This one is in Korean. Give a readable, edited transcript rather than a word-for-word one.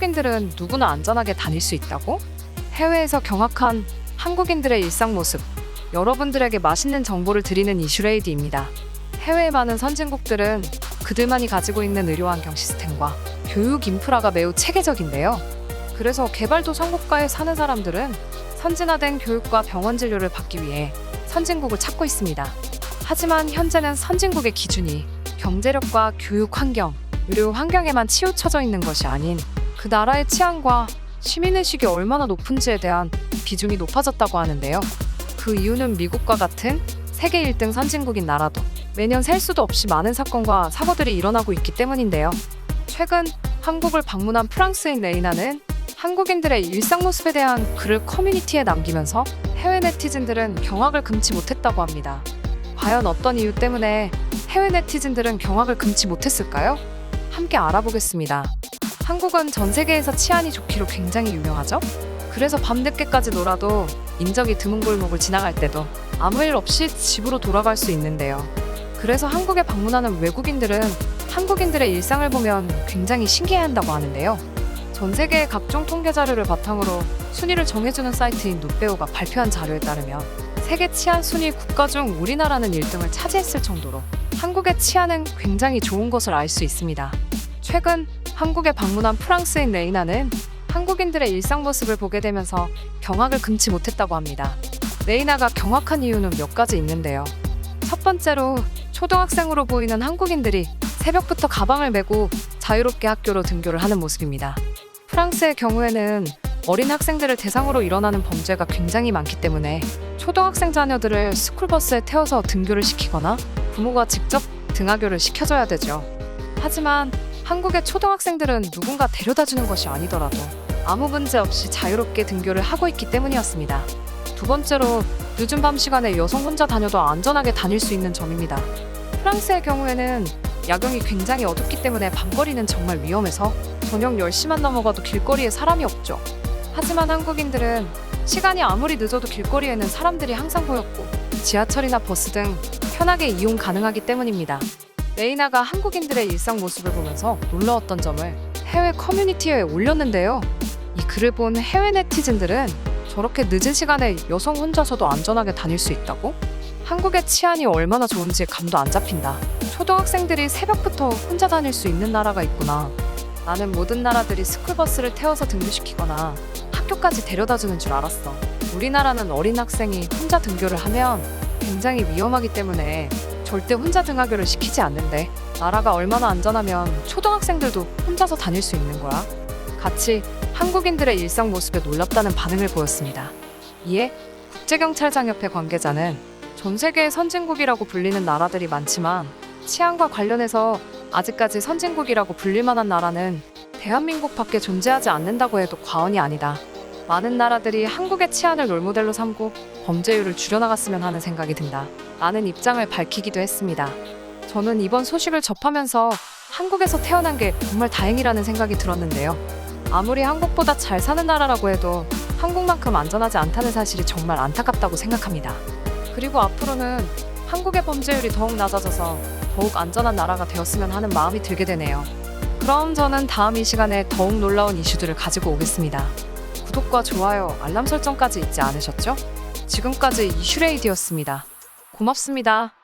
한국인들은 누구나 안전하게 다닐 수 있다고? 해외에서 경악한 한국인들의 일상 모습. 여러분들에게 맛있는 정보를 드리는 이슈레이디입니다. 해외의 많은 선진국들은 그들만이 가지고 있는 의료 환경 시스템과 교육 인프라가 매우 체계적인데요. 그래서 개발도상국가에 사는 사람들은 선진화된 교육과 병원 진료를 받기 위해 선진국을 찾고 있습니다. 하지만 현재는 선진국의 기준이 경제력과 교육 환경, 의료 환경에만 치우쳐져 있는 것이 아닌 그 나라의 치안과 시민의식이 얼마나 높은지에 대한 비중이 높아졌다고 하는데요. 그 이유는 미국과 같은 세계 1등 선진국인 나라도 매년 셀 수도 없이 많은 사건과 사고들이 일어나고 있기 때문인데요. 최근 한국을 방문한 프랑스인 레이나는 한국인들의 일상 모습에 대한 글을 커뮤니티에 남기면서 해외 네티즌들은 경악을 금치 못했다고 합니다. 과연 어떤 이유 때문에 해외 네티즌들은 경악을 금치 못했을까요? 함께 알아보겠습니다. 한국은 전 세계에서 치안이 좋기로 굉장히 유명하죠? 그래서 밤늦게까지 놀아도 인적이 드문 골목을 지나갈 때도 아무 일 없이 집으로 돌아갈 수 있는데요. 그래서 한국에 방문하는 외국인들은 한국인들의 일상을 보면 굉장히 신기해한다고 하는데요. 전 세계의 각종 통계 자료를 바탕으로 순위를 정해주는 사이트인 누페오가 발표한 자료에 따르면 세계 치안 순위 국가 중 우리나라는 1등을 차지했을 정도로 한국의 치안은 굉장히 좋은 것을 알 수 있습니다. 최근 한국에 방문한 프랑스인 레이나는 한국인들의 일상 모습을 보게 되면서 경악을 금치 못했다고 합니다. 레이나가 경악한 이유는 몇 가지 있는데요. 첫 번째로 초등학생으로 보이는 한국인들이 새벽부터 가방을 메고 자유롭게 학교로 등교를 하는 모습입니다. 프랑스의 경우에는 어린 학생들을 대상으로 일어나는 범죄가 굉장히 많기 때문에 초등학생 자녀들을 스쿨버스에 태워서 등교를 시키거나 부모가 직접 등하교를 시켜줘야 되죠. 하지만 한국의 초등학생들은 누군가 데려다주는 것이 아니더라도 아무 문제 없이 자유롭게 등교를 하고 있기 때문이었습니다. 두 번째로 늦은 밤 시간에 여성 혼자 다녀도 안전하게 다닐 수 있는 점입니다. 프랑스의 경우에는 야경이 굉장히 어둡기 때문에 밤거리는 정말 위험해서 저녁 10시만 넘어가도 길거리에 사람이 없죠. 하지만 한국인들은 시간이 아무리 늦어도 길거리에는 사람들이 항상 보였고 지하철이나 버스 등 편하게 이용 가능하기 때문입니다. 레이나가 한국인들의 일상 모습을 보면서 놀라웠던 점을 해외 커뮤니티에 올렸는데요. 이 글을 본 해외 네티즌들은 저렇게 늦은 시간에 여성 혼자서도 안전하게 다닐 수 있다고? 한국의 치안이 얼마나 좋은지 감도 안 잡힌다. 초등학생들이 새벽부터 혼자 다닐 수 있는 나라가 있구나. 나는 모든 나라들이 스쿨버스를 태워서 등교시키거나 학교까지 데려다주는 줄 알았어. 우리나라는 어린 학생이 혼자 등교를 하면 굉장히 위험하기 때문에 절대 혼자 등하교를 시키지 않는데 나라가 얼마나 안전하면 초등학생들도 혼자서 다닐 수 있는 거야? 같이 한국인들의 일상 모습에 놀랍다는 반응을 보였습니다. 이에 국제경찰장협회 관계자는 전 세계의 선진국이라고 불리는 나라들이 많지만 치안과 관련해서 아직까지 선진국이라고 불릴 만한 나라는 대한민국밖에 존재하지 않는다고 해도 과언이 아니다. 많은 나라들이 한국의 치안을 롤모델로 삼고 범죄율을 줄여나갔으면 하는 생각이 든다. 라는 입장을 밝히기도 했습니다. 저는 이번 소식을 접하면서 한국에서 태어난 게 정말 다행이라는 생각이 들었는데요. 아무리 한국보다 잘 사는 나라라고 해도 한국만큼 안전하지 않다는 사실이 정말 안타깝다고 생각합니다. 그리고 앞으로는 한국의 범죄율이 더욱 낮아져서 더욱 안전한 나라가 되었으면 하는 마음이 들게 되네요. 그럼 저는 다음 이 시간에 더욱 놀라운 이슈들을 가지고 오겠습니다. 구독과 좋아요, 알람 설정까지 잊지 않으셨죠? 지금까지 이슈레이디였습니다. 고맙습니다.